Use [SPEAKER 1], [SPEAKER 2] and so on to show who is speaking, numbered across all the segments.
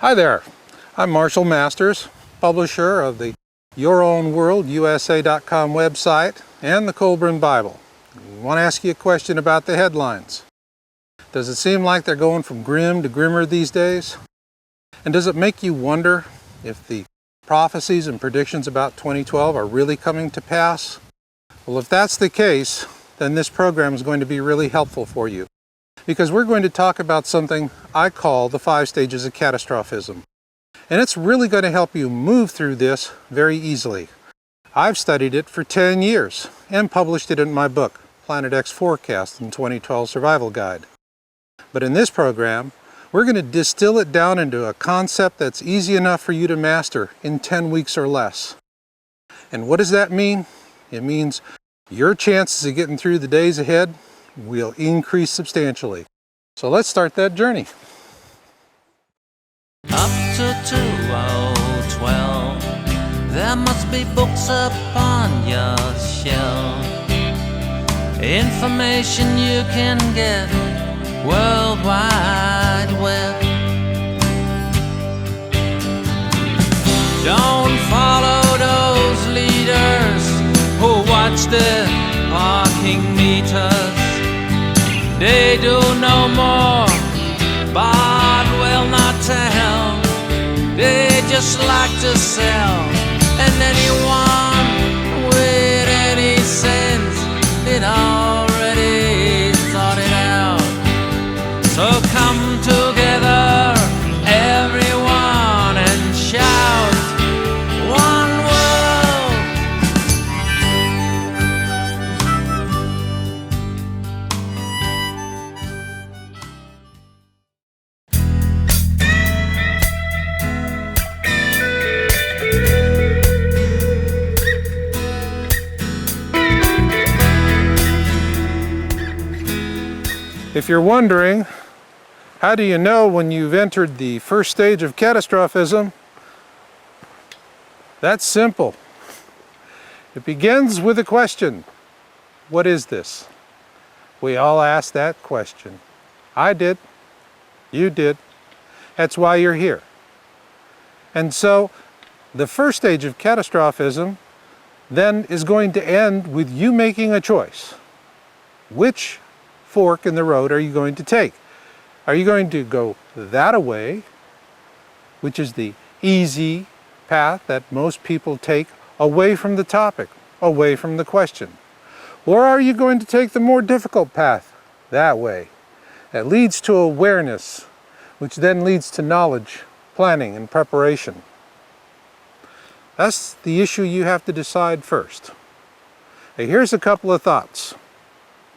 [SPEAKER 1] Hi there, I'm Marshall Masters, publisher of the YourOwnWorldUSA.com website and the Colburn Bible. I want to ask you a question about the headlines. Does it seem like they're going from grim to grimmer these days? And does it make you wonder if the prophecies and predictions about 2012 are really coming to pass? Well, if that's the case, then this program is going to be really helpful for you, because we're going to talk about something I call the 5 stages of catastrophism. And it's really going to help you move through this very easily. I've studied it for 10 years and published it in my book, Planet X Forecast and 2012 Survival Guide. But in this program, we're going to distill it down into a concept that's easy enough for you to master in 10 weeks or less. And what does that mean? It means your chances of getting through the days ahead will increase substantially. So let's start that journey.
[SPEAKER 2] Up to 2012, there must be books upon your shelf. Information you can get, World Wide Web. Don't follow those leaders who watch the parking meters. They do no more, but will not tell. They just like to sell, and anyone with any sense did already thought it out. So come together, everyone, and shout, one world.
[SPEAKER 1] If you're wondering, how do you know when you've entered the first stage of catastrophism? That's simple. It begins with a question. What is this? We all ask that question. I did. You did. That's why you're here. And so, the first stage of catastrophism then is going to end with you making a choice. Which fork in the road are you going to take? Are you going to go that way, which is the easy path that most people take away from the topic, away from the question? Or are you going to take the more difficult path, that way, that leads to awareness, which then leads to knowledge, planning, and preparation? That's the issue you have to decide first. Now, here's a couple of thoughts.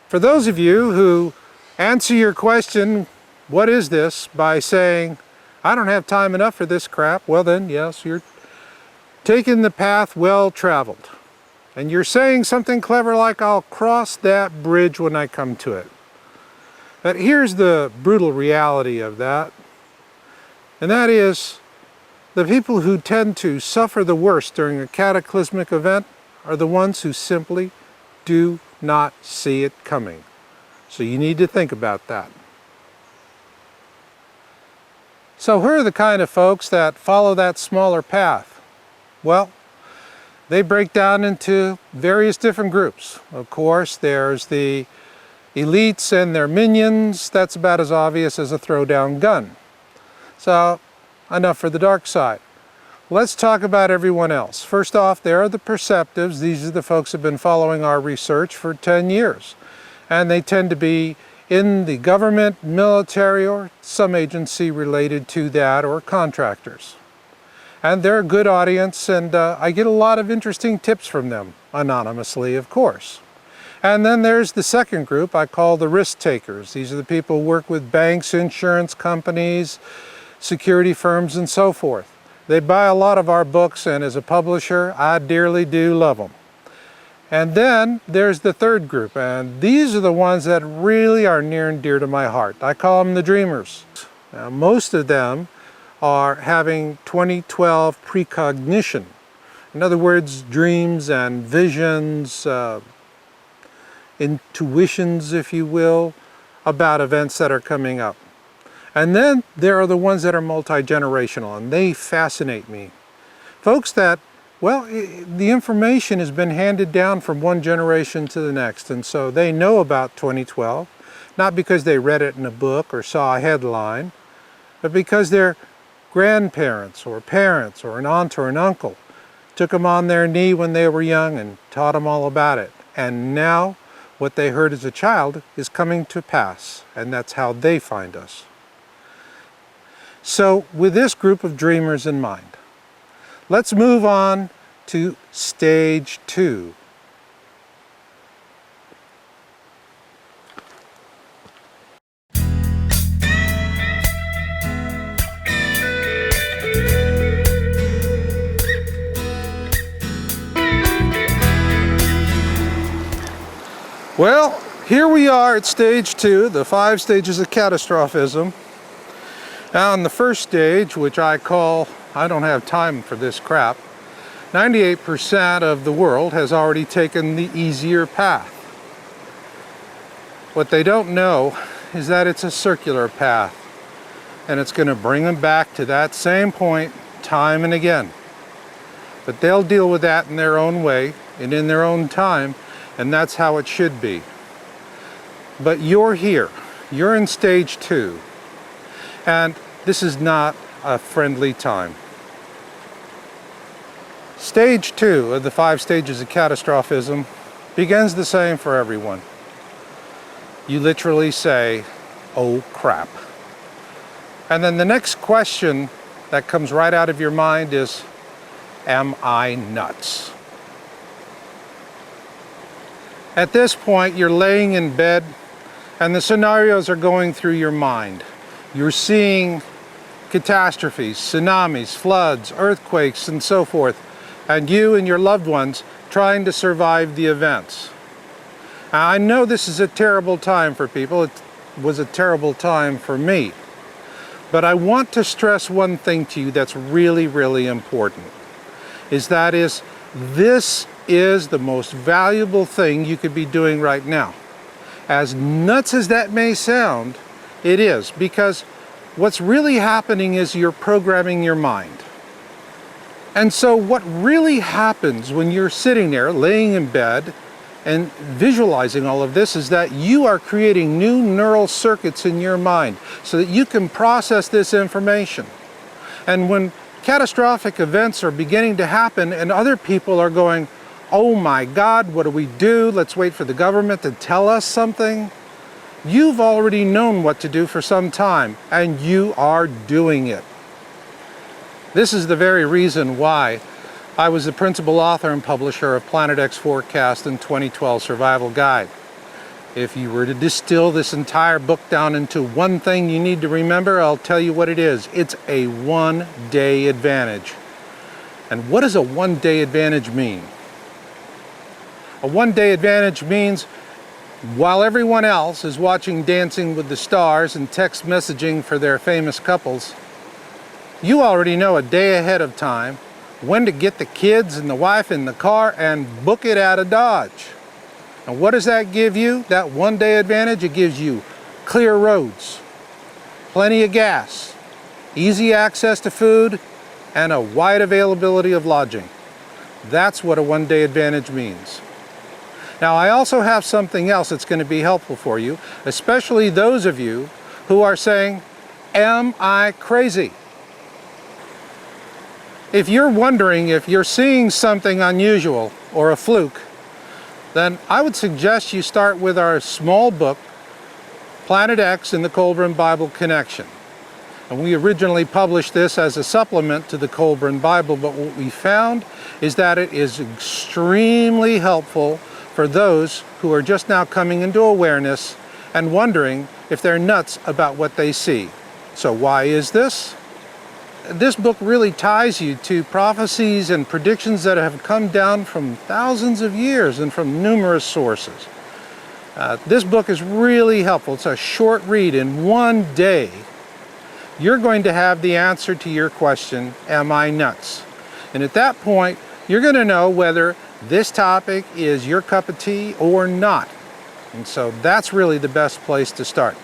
[SPEAKER 1] For those of you who answer your question, what is this, by saying, I don't have time enough for this crap, well then, yes, you're taking the path well traveled. And you're saying something clever like, I'll cross that bridge when I come to it. But here's the brutal reality of that. And that is, the people who tend to suffer the worst during a cataclysmic event are the ones who simply do not see it coming. So you need to think about that. So who are the kind of folks that follow that smaller path? Well, they break down into various different groups. Of course, there's the elites and their minions. That's about as obvious as a throwdown gun. So, enough for the dark side. Let's talk about everyone else. First off, there are the perceptives. These are the folks who have been following our research for 10 years. And they tend to be in the government, military, or some agency related to that, or contractors. And they're a good audience, and I get a lot of interesting tips from them, anonymously, of course. And then there's the second group I call the risk takers. These are the people who work with banks, insurance companies, security firms, and so forth. They buy a lot of our books, and as a publisher, I dearly do love them. And then there's the third group, and these are the ones that really are near and dear to my heart. I call them the dreamers. Now, most of them are having 2012 precognition. In other words, dreams and visions, intuitions, if you will, about events that are coming up. And then there are the ones that are multi-generational, and they fascinate me. Folks that, well, the information has been handed down from one generation to the next, and so they know about 2012, not because they read it in a book or saw a headline, but because their grandparents or parents or an aunt or an uncle took them on their knee when they were young and taught them all about it. And now what they heard as a child is coming to pass, and that's how they find us. So with this group of dreamers in mind, let's move on to stage 2. Well, here we are at stage 2, the 5 stages of catastrophism. Now in the first stage, which I call, I don't have time for this crap, 98% of the world has already taken the easier path. What they don't know is that it's a circular path, and it's going to bring them back to that same point time and again. But they'll deal with that in their own way and in their own time, and that's how it should be. But you're here. You're in stage 2. And this is not a friendly time. Stage 2 of the 5 stages of catastrophism begins the same for everyone. You literally say, "Oh crap." And then the next question that comes right out of your mind is, "Am I nuts?" At this point, you're laying in bed and the scenarios are going through your mind. You're seeing catastrophes, tsunamis, floods, earthquakes, and so forth, and you and your loved ones trying to survive the events. Now, I know this is a terrible time for people. It was a terrible time for me. But I want to stress one thing to you that's really, really important. This is the most valuable thing you could be doing right now. As nuts as that may sound, it is, because what's really happening is you're programming your mind. And so what really happens when you're sitting there, laying in bed, and visualizing all of this is that you are creating new neural circuits in your mind so that you can process this information. And when catastrophic events are beginning to happen and other people are going, "Oh my God, what do we do? Let's wait for the government to tell us something." You've already known what to do for some time, and you are doing it. This is the very reason why I was the principal author and publisher of Planet X Forecast and 2012 Survival Guide. If you were to distill this entire book down into one thing you need to remember, I'll tell you what it is. It's a one-day advantage. And what does a one-day advantage mean? A one-day advantage means while everyone else is watching Dancing with the Stars and text messaging for their famous couples, you already know a day ahead of time when to get the kids and the wife in the car and book it out of Dodge. And what does that give you, that one-day advantage? It gives you clear roads, plenty of gas, easy access to food, and a wide availability of lodging. That's what a one-day advantage means. Now, I also have something else that's going to be helpful for you, especially those of you who are saying, "Am I crazy?" If you're wondering if you're seeing something unusual or a fluke, then I would suggest you start with our small book, Planet X and the Colburn Bible Connection. And we originally published this as a supplement to the Colburn Bible, but what we found is that it is extremely helpful for those who are just now coming into awareness and wondering if they're nuts about what they see. So why is this? This book really ties you to prophecies and predictions that have come down from thousands of years and from numerous sources. This book is really helpful. It's a short read. In one day, you're going to have the answer to your question, "Am I nuts?" And at that point, you're going to know whether this topic is your cup of tea or not. And so that's really the best place to start.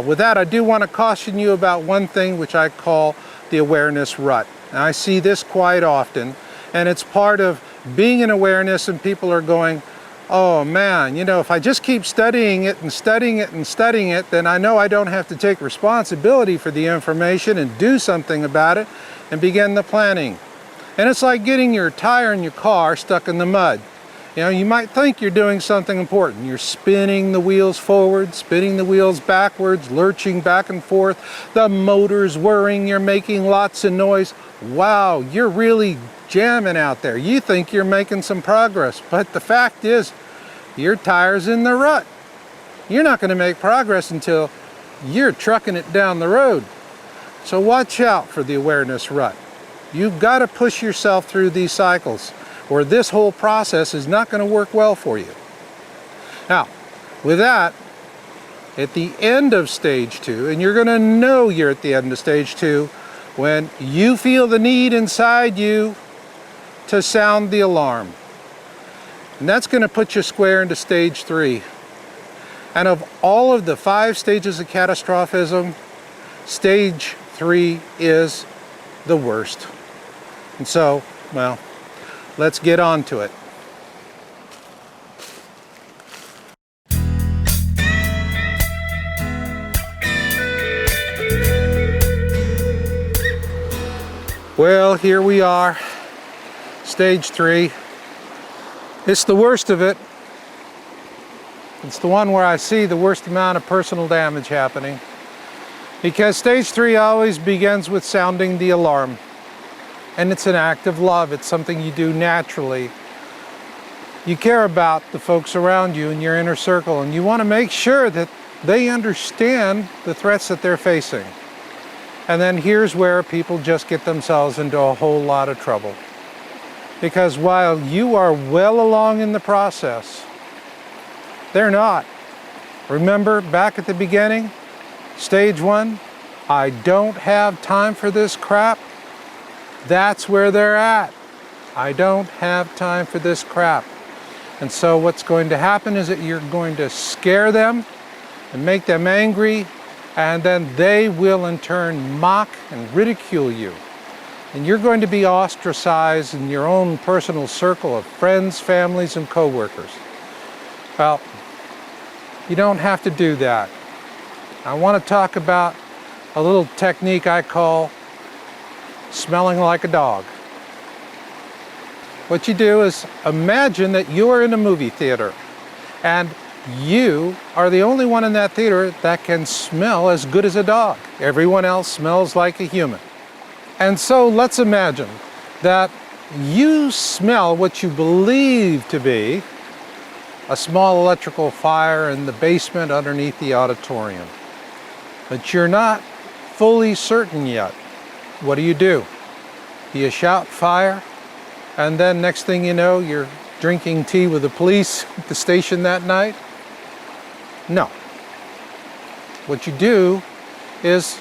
[SPEAKER 1] With that, I do want to caution you about one thing which I call the awareness rut. And I see this quite often, and it's part of being in awareness, and people are going, oh man, you know, if I just keep studying it and studying it and studying it, then I know I don't have to take responsibility for the information and do something about it and begin the planning. And it's like getting your tire in your car stuck in the mud. You know, you might think you're doing something important. You're spinning the wheels forward, spinning the wheels backwards, lurching back and forth. The motor's whirring, you're making lots of noise. Wow, you're really jamming out there. You think you're making some progress, but the fact is, your tire's in the rut. You're not going to make progress until you're trucking it down the road. So watch out for the awareness rut. You've got to push yourself through these cycles, or this whole process is not going to work well for you. Now, with that, at the end of stage 2, and you're going to know you're at the end of stage 2 when you feel the need inside you to sound the alarm. And that's going to put you square into stage 3. And of all of the 5 stages of catastrophism, stage 3 is the worst. And so, well, let's get on to it. Well, here we are, stage 3. It's the worst of it. It's the one where I see the worst amount of personal damage happening. Because stage 3 always begins with sounding the alarm. And it's an act of love. It's something you do naturally. You care about the folks around you in your inner circle, and you want to make sure that they understand the threats that they're facing. And then here's where people just get themselves into a whole lot of trouble. Because while you are well along in the process, they're not. Remember back at the beginning, stage 1, I don't have time for this crap. That's where they're at. I don't have time for this crap. And so what's going to happen is that you're going to scare them and make them angry, and then they will in turn mock and ridicule you. And you're going to be ostracized in your own personal circle of friends, families, and coworkers. Well, you don't have to do that. I want to talk about a little technique I call smelling like a dog. What you do is imagine that you're in a movie theater and you are the only one in that theater that can smell as good as a dog. Everyone else smells like a human. And so let's imagine that you smell what you believe to be a small electrical fire in the basement underneath the auditorium. But you're not fully certain yet. What do? Do you shout fire? And then next thing you know, you're drinking tea with the police at the station that night? No. What you do is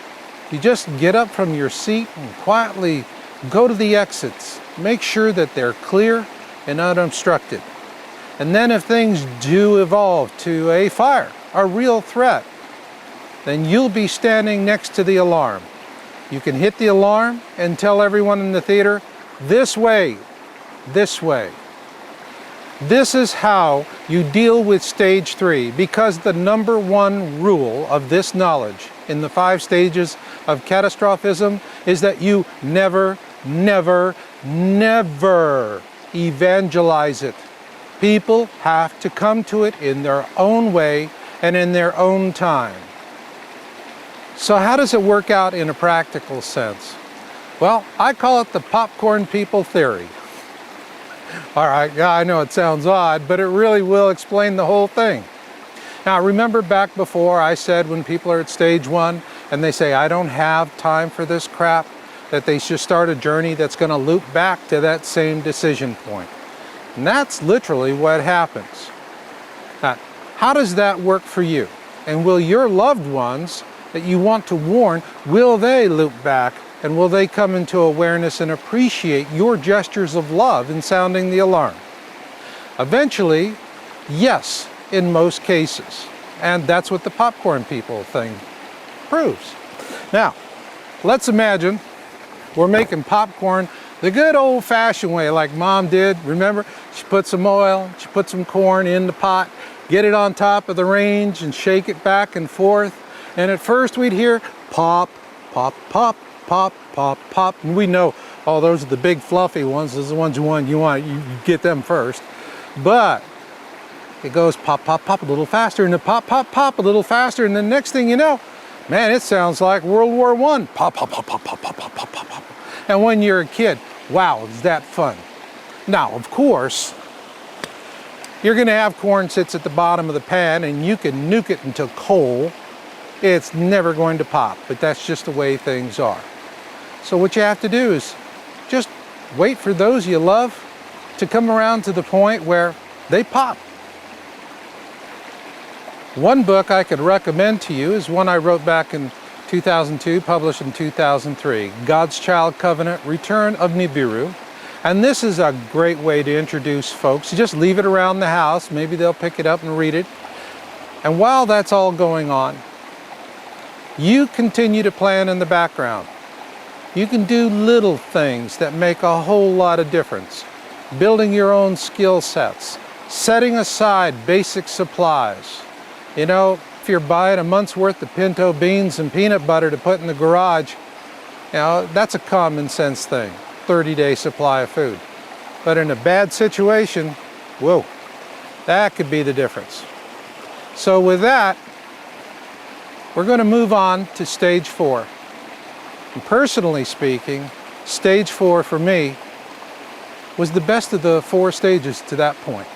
[SPEAKER 1] you just get up from your seat and quietly go to the exits. Make sure that they're clear and unobstructed. And then if things do evolve to a fire, a real threat, then you'll be standing next to the alarm. You can hit the alarm and tell everyone in the theater, this way, this way. This is how you deal with stage 3, because the number 1 rule of this knowledge in the 5 stages of catastrophism is that you never, never, never evangelize it. People have to come to it in their own way and in their own time. So how does it work out in a practical sense? Well, I call it the popcorn people theory. All right, yeah, I know it sounds odd, but it really will explain the whole thing. Now, remember back before I said when people are at stage 1 and they say, I don't have time for this crap, that they should start a journey that's going to loop back to that same decision point. And that's literally what happens. Now, how does that work for you? And will your loved ones that you want to warn, will they loop back and will they come into awareness and appreciate your gestures of love in sounding the alarm? Eventually, yes, in most cases. And that's what the popcorn people thing proves. Now, let's imagine we're making popcorn the good old-fashioned way, like Mom did. Remember, she put some oil, she put some corn in the pot, get it on top of the range and shake it back and forth. And at first we'd hear pop, pop, pop, pop, pop, pop. And we know, oh, those are the big fluffy ones. Those are the ones you get them first. But it goes pop, pop, pop a little faster, and then pop, pop, pop a little faster. And the next thing you know, man, it sounds like World War I. Pop, pop, pop, pop, pop, pop, pop, pop, pop, pop. And when you're a kid, wow, is that fun. Now, of course, you're gonna have corn sits at the bottom of the pan and you can nuke it until coal. It's never going to pop, but that's just the way things are. So what you have to do is just wait for those you love to come around to the point where they pop. One book I could recommend to you is one I wrote back in 2002, published in 2003, God's Child Covenant, Return of Nibiru. And this is a great way to introduce folks. You just leave it around the house, maybe they'll pick it up and read it. And while that's all going on, you continue to plan in the background. You can do little things that make a whole lot of difference. Building your own skill sets, setting aside basic supplies. You know, if you're buying a month's worth of pinto beans and peanut butter to put in the garage, you know, that's a common sense thing, 30-day supply of food. But in a bad situation, whoa, that could be the difference. So with that, we're going to move on to stage 4. And personally speaking, stage 4 for me was the best of the 4 stages to that point.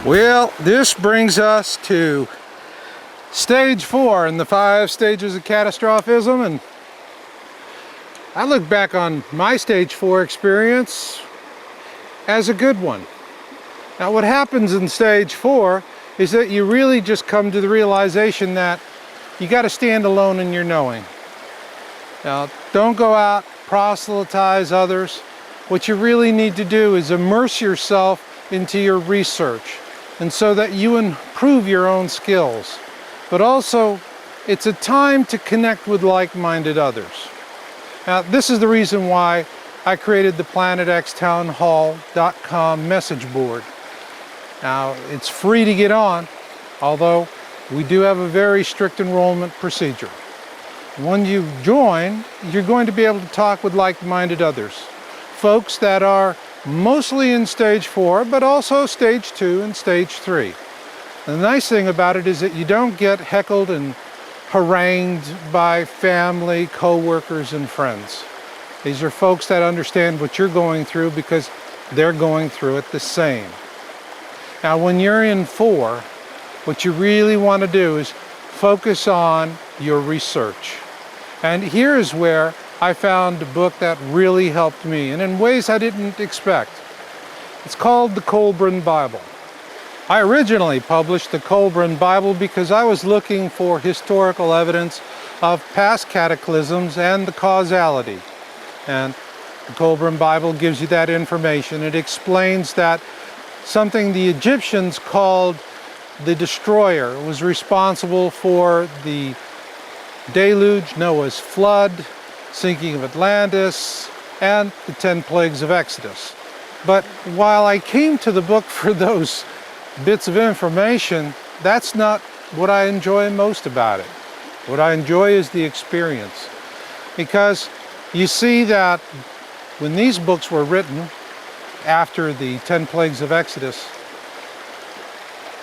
[SPEAKER 1] Well, this brings us to stage 4 in the 5 stages of catastrophism, and I look back on my stage 4 experience as a good one. Now, what happens in stage 4 is that you really just come to the realization that you got to stand alone in your knowing. Now, don't go out, proselytize others. What you really need to do is immerse yourself into your research, and so that you improve your own skills. But also, it's a time to connect with like-minded others. Now, this is the reason why I created the planetxtownhall.com message board. Now, it's free to get on, although we do have a very strict enrollment procedure. When you join, you're going to be able to talk with like-minded others. Folks that are mostly in stage 4, but also stage 2 and stage 3. The nice thing about it is that you don't get heckled and harangued by family, co-workers, and friends. These are folks that understand what you're going through because they're going through it the same. Now, when you're in 4, what you really want to do is focus on your research. And here's where I found a book that really helped me, and in ways I didn't expect. It's called the Colburn Bible. I originally published the Colburn Bible because I was looking for historical evidence of past cataclysms and the causality. And the Colburn Bible gives you that information. It explains that something the Egyptians called the destroyer was responsible for the deluge, Noah's flood, sinking of Atlantis, and the 10 plagues of Exodus. But while I came to the book for those bits of information, that's not what I enjoy most about it. What I enjoy is the experience. Because you see that when these books were written after the 10 plagues of Exodus,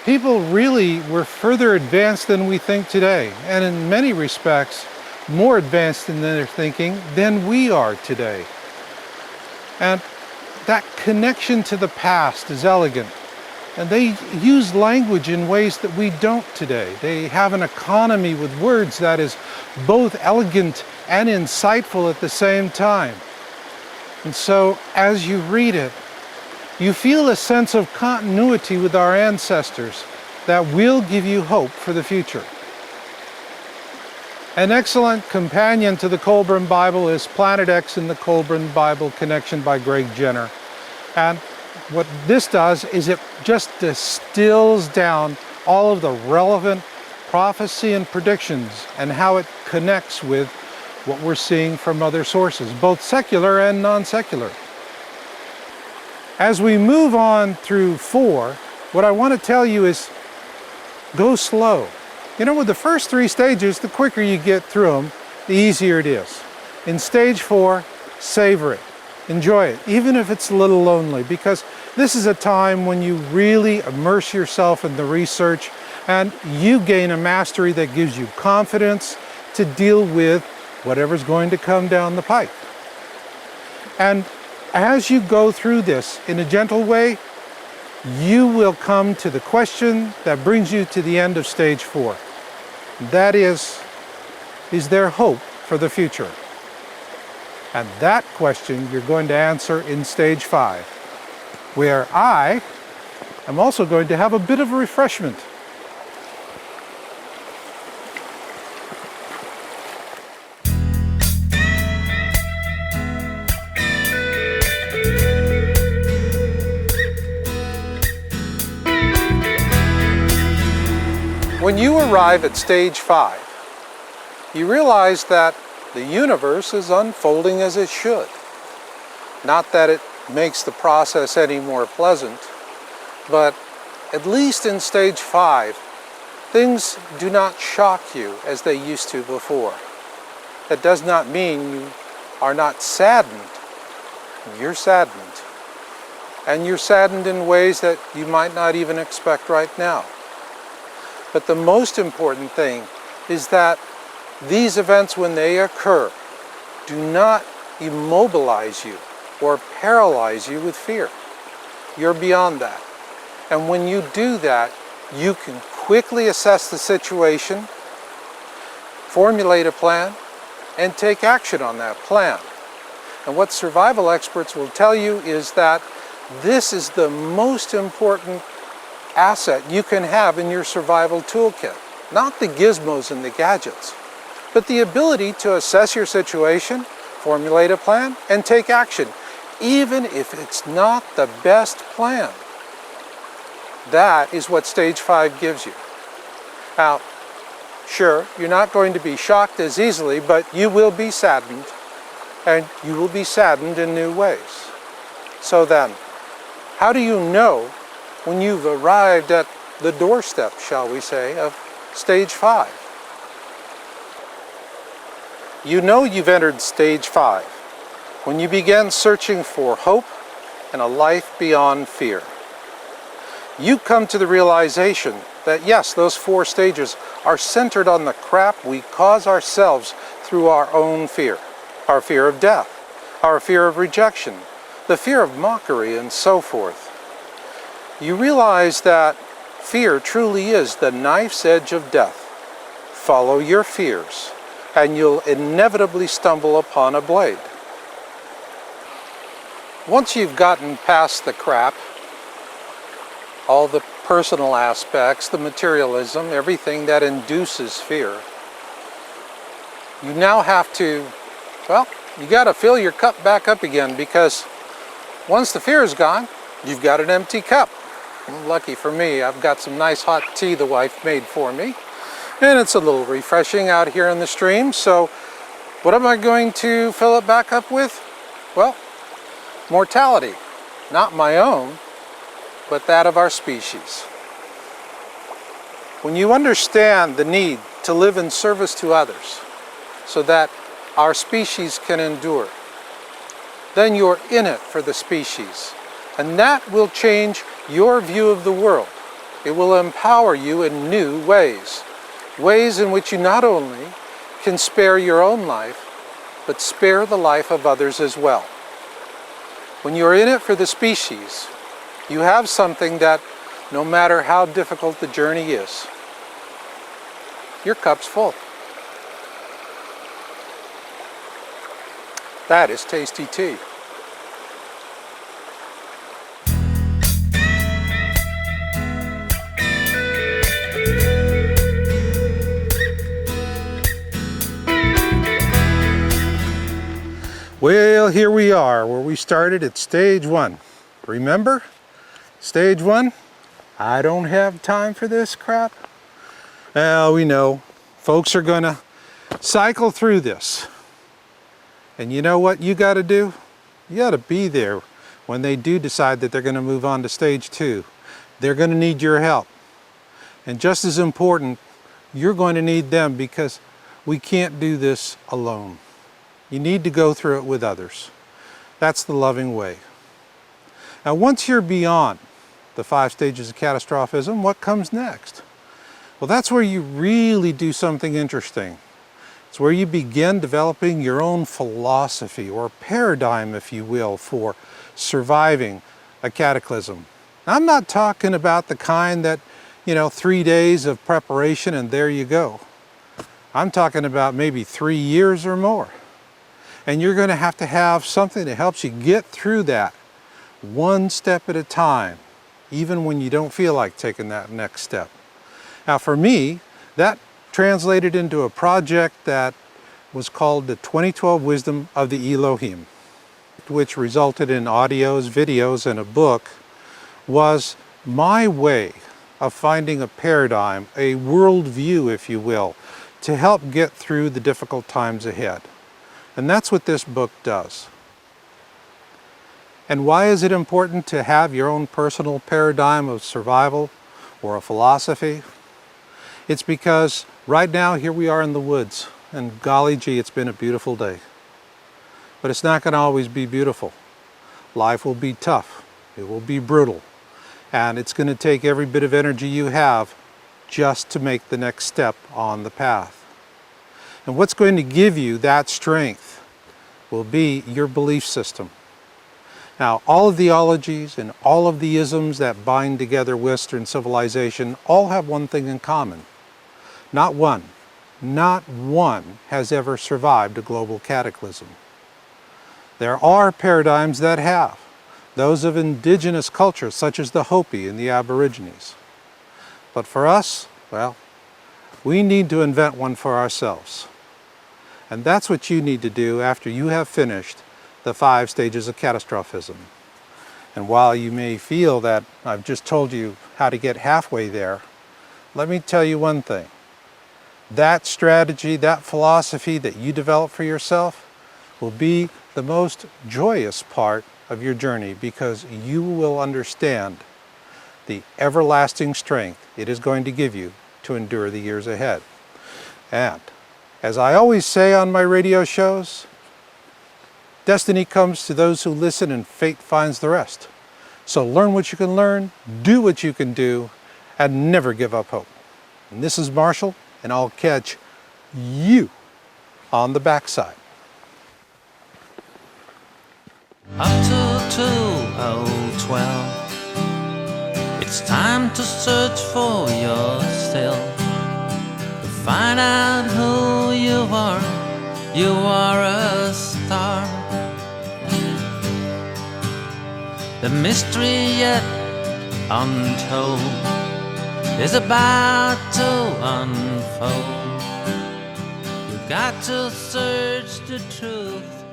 [SPEAKER 1] people really were further advanced than we think today, and in many respects, more advanced in their thinking than we are today. And that connection to the past is elegant. And they use language in ways that we don't today. They have an economy with words that is both elegant and insightful at the same time. And so as you read it, you feel a sense of continuity with our ancestors that will give you hope for the future. An excellent companion to the Colburn Bible is Planet X in the Colburn Bible Connection by Greg Jenner. And what this does is it just distills down all of the relevant prophecy and predictions and how it connects with what we're seeing from other sources, both secular and non-secular. As we move on through 4, what I want to tell you is go slow. You know, with the first 3 stages, the quicker you get through them, the easier it is. In stage 4, savor it. Enjoy it, even if it's a little lonely, because this is a time when you really immerse yourself in the research and you gain a mastery that gives you confidence to deal with whatever's going to come down the pipe. And as you go through this in a gentle way, you will come to the question that brings you to the end of stage 4. That is there hope for the future? And that question you're going to answer in stage 5, where I am also going to have a bit of a refreshment. When you arrive at stage 5, you realize that the universe is unfolding as it should. Not that it makes the process any more pleasant, but at least in stage 5, things do not shock you as they used to before. That does not mean you are not saddened. You're saddened. And you're saddened in ways that you might not even expect right now. But the most important thing is that these events, when they occur, do not immobilize you or paralyze you with fear. You're beyond that. And when you do that, you can quickly assess the situation, formulate a plan, and take action on that plan. And what survival experts will tell you is that this is the most important asset you can have in your survival toolkit. Not the gizmos and the gadgets, but the ability to assess your situation, formulate a plan, and take action, even if it's not the best plan. That is what stage 5 gives you. Now, sure, you're not going to be shocked as easily, but you will be saddened, and you will be saddened in new ways. So then, how do you know when you've arrived at the doorstep, shall we say, of stage 5? You know you've entered stage 5 when you begin searching for hope and a life beyond fear. You come to the realization that yes, those 4 stages are centered on the crap we cause ourselves through our own fear. Our fear of death, our fear of rejection, the fear of mockery, and so forth. You realize that fear truly is the knife's edge of death. Follow your fears, and you'll inevitably stumble upon a blade. Once you've gotten past the crap, all the personal aspects, the materialism, everything that induces fear, you now have to, well, you got to fill your cup back up again, because once the fear is gone, you've got an empty cup. Lucky for me, I've got some nice hot tea the wife made for me, and it's a little refreshing out here in the stream. So what am I going to fill it back up with? Well, mortality. Not my own, but that of our species. When you understand the need to live in service to others so that our species can endure, then you're in it for the species. And that will change your view of the world. It will empower you in new ways. Ways in which you not only can spare your own life, but spare the life of others as well. When you're in it for the species, you have something that, no matter how difficult the journey is, your cup's full. That is tasty tea. Well, here we are where we started at stage 1. Remember? Stage 1? I don't have time for this crap. Well, we know. Folks are going to cycle through this. And you know what you got to do? You got to be there when they do decide that they're going to move on to stage 2. They're going to need your help. And just as important, you're going to need them, because we can't do this alone. You need to go through it with others. That's the loving way. Now, once you're beyond the 5 stages of catastrophism, what comes next? Well, that's where you really do something interesting. It's where you begin developing your own philosophy or paradigm, if you will, for surviving a cataclysm. Now, I'm not talking about the kind that, 3 days of preparation and there you go. I'm talking about maybe 3 years or more. And you're going to have something that helps you get through that one step at a time, even when you don't feel like taking that next step. Now, for me, that translated into a project that was called the 2012 Wisdom of the e.l.e, which resulted in audios, videos, and a book, was my way of finding a paradigm, a worldview, if you will, to help get through the difficult times ahead. And that's what this book does. And why is it important to have your own personal paradigm of survival or a philosophy? It's because right now, here we are in the woods, and golly gee, it's been a beautiful day. But it's not going to always be beautiful. Life will be tough. It will be brutal. And it's going to take every bit of energy you have just to make the next step on the path. And what's going to give you that strength will be your belief system. Now, all of the ologies and all of the isms that bind together Western civilization all have one thing in common. Not one has ever survived a global cataclysm. There are paradigms that have, those of indigenous cultures such as the Hopi and the Aborigines. But for us, well, we need to invent one for ourselves. And that's what you need to do after you have finished the 5 stages of catastrophism. And while you may feel that I've just told you how to get halfway there, let me tell you one thing. That strategy, that philosophy that you develop for yourself will be the most joyous part of your journey, because you will understand the everlasting strength it is going to give you to endure the years ahead. And as I always say on my radio shows, destiny comes to those who listen and fate finds the rest. So learn what you can learn, do what you can do, and never give up hope. And this is Marshall, and I'll catch you on the backside.
[SPEAKER 2] Up to 2012, it's time to search for yourself, to find out who you are. You are a star. The mystery yet untold is about to unfold. You got to search the truth